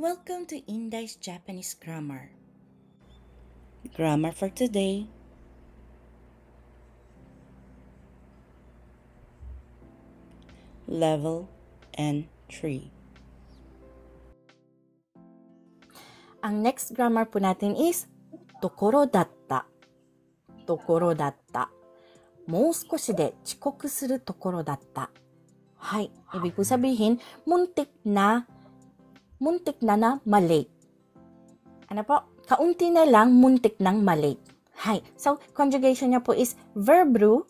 Welcome to Indai's Japanese Grammar. Grammar for today. Level N3. Ang next grammar po natin is tokoro datta. Tokoro datta. もう少しで遅刻するところだった. Hay, ibig po sabihin, muntik na malate. Ano po? Kaunti na lang, muntik nang malate. Hay. So, conjugation niya po is verb ru,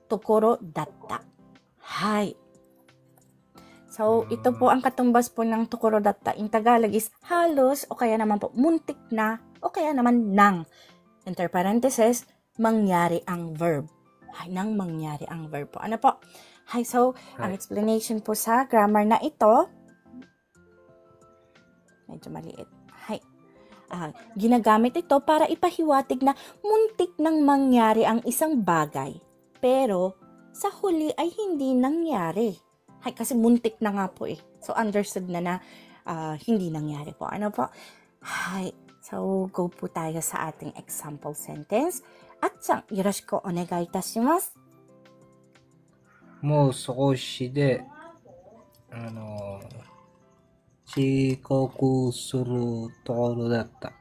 tokoro datta. Hay. So, ito po ang katumbas po ng tokoro datta. In Tagalog is halos o kaya naman po muntik na o kaya naman nang. Entre parentheses, mangyari ang verb. Hay, nang mangyari ang verb po. Ano po? Hay, so, ang explanation po sa grammar na ito, medyo maliit. Hay. Ginagamit ito para ipahiwatig na muntik nang mangyari ang isang bagay. Pero, sa huli ay hindi nangyari. Hay, kasi muntik na nga po eh. So, understood na hindi nangyari po. Ano po? Hay. So, go po tayo sa ating example sentence. At-chan, yoroshiku onegai itashimasu. もう少しで、遅刻するところだった。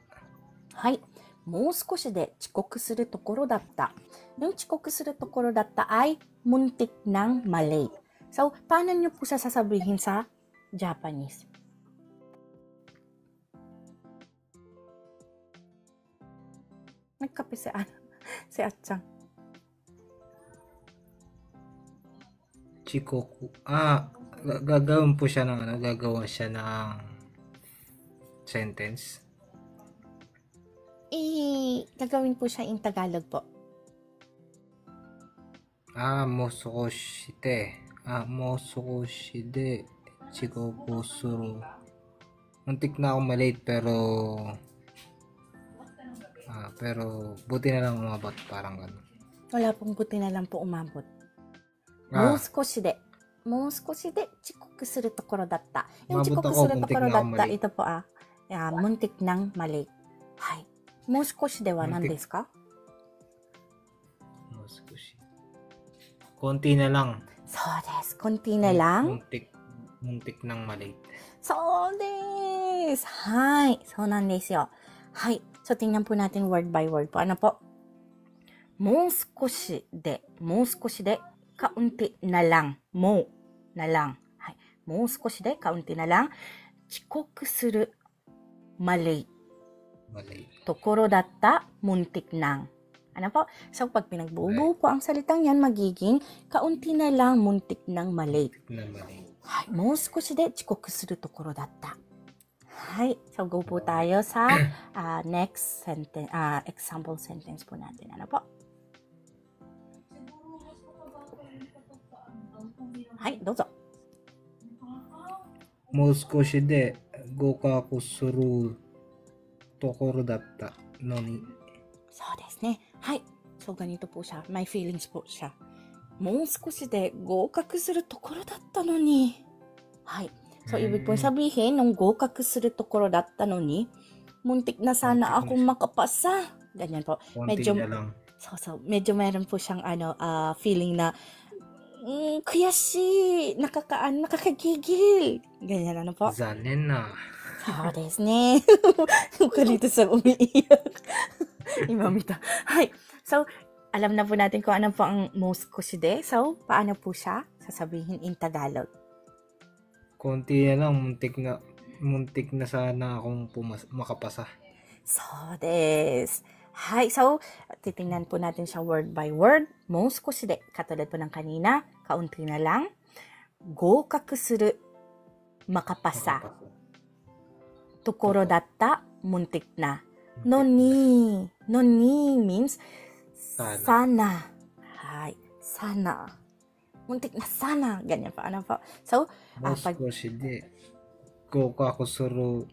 はい。もう少しで遅刻するところだった. Yung 遅刻するところだった ay muntik nang malate. So, paano nyo po sasabihin sa Japanese? Nagkape si At-chan. 遅刻。gagawin po siya ng gagawa siya ng sentence. Gagawin po siya in Tagalog po. もう少しで遅刻する. Muntik na akong malate pero buti na lang umabot, parang gano'n. Wala pong buti na lang po umabot. もう少しで遅刻するところだった. Yung 遅刻するところだった, ito po muntik nang malate. はい。もう少しでは何ですか? もう少し。konti na lang. そうです。konti na lang. muntik nang malate. そうです。はい。そうなんですよ。はい。So, tingnan po natin word by word po. Ano po? もう少しで、kaunti na lang. もうなlang. はい。もう少しで、kaunti na lang. 遅刻する。malate. ところだった。muntik nang. Ano po? So, pag pinagbubuo po ang salitang yan, magiging kaunti na lang, muntik nang malate. はい。もう少しで遅刻するところだった. はい。So, go po tayo sa next sentence, example sentence po natin. Ano po? はい、どうぞ。もう少しで合格するところだったのに.そうですね。はい。So, ganito po siya. May feelings po siya. もう少しで合格するところだったのに. はい。So, ibig po sabihin, nung 合格するところだったのに, muntik na sana akong makapasa. Ganyan po. Medyo, medyo meron po siyang feeling na, 悔しい、nakakagigil. Ganyan, ano po? 残念な. そうですね。Kalito sa umiiyak. Imamita. Hay. So, alam na po natin kung ano po ang もう少しで. So, paano po siya sasabihin in Tagalog? Konti na lang, muntik na sana akong makapasa. So, des. Hi. So, titingnan po natin siya word by word. もう少しで. Katulad po ng kanina, kaunti na lang. 合格する. Makapasa. ところだった. Muntik na. No ni means sana. Hi. Sana. Muntik na sana. Ganyan pa. Ano po? So, もう少しで合格する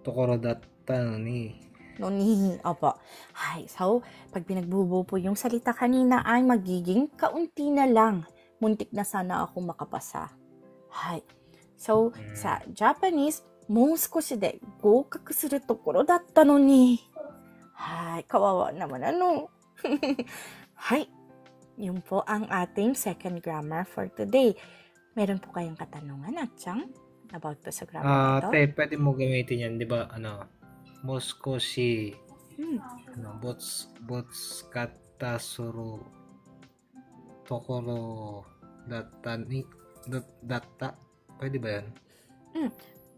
ところだったのに. No ni. Opo. Hi. So, pag pinagbubuo po yung salita kanina ay magiging kaunti na lang. Muntik na sana ako makapasa. Hi. So, sa Japanese, もう少しで合格するところだったのに。Hay, kawawa naman ano. Hay, yun po ang ating second grammar for today. Meron po kayong katanungan, Atchang, about to sa grammar na ito? Pwede mo gamitin yan, di ba? Moskoshi, Hmm. botsukatta suru tokoro datta. Pwede ba yan?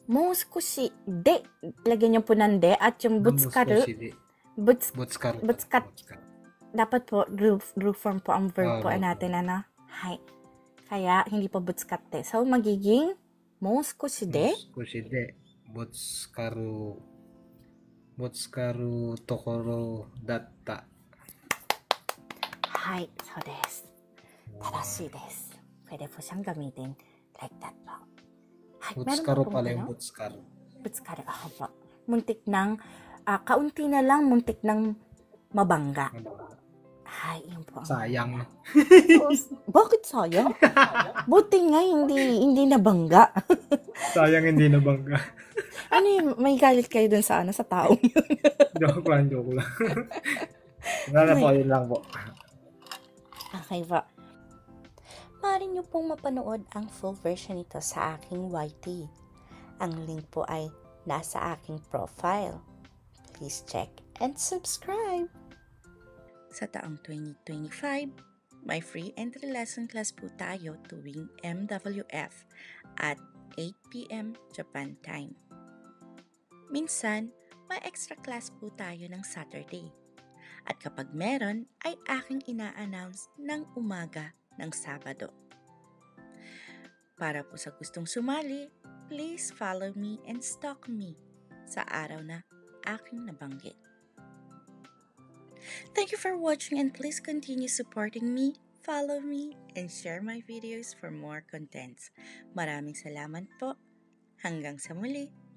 Mo少し de. Lagyan niyo po ng de at yung butsukaru. Butsukaru. Dapat po, group form po ang verb po natin, ano? Hay. Kaya, hindi po butsukatte. So, magiging mo 少しで botsukaru tokoro datta. Hay, so desu. Tadashi desu. Pwede po siyang gamitin like that po. Hay, Butsukaru pala yung butsukaru. Butsukaru, po. Muntik ng, kaunti na lang, muntik ng mabangga. Hay, yun po. Sayang. Bakit sayang? Buti nga hindi nabangga. Sayang hindi nabangga. Ano yun, may galit kayo dun sa sa taong yun? Joke lang. Wala po, yun lang po. Okay po. Maaari niyo pong mapanood ang full version nito sa aking YT. Ang link po ay nasa aking profile. Please check and subscribe! Sa taong 2025, may free entry lesson class po tayo tuwing MWF at 8 p.m. Japan time. Minsan, may extra class po tayo ng Saturday. At kapag meron, ay aking ina-announce ng umaga ng Sabado. Para po sa gustong sumali, please follow me and stalk me sa araw na aking nabanggit. Thank you for watching and please continue supporting me, follow me, and share my videos for more contents. Maraming salamat po. Hanggang sa muli.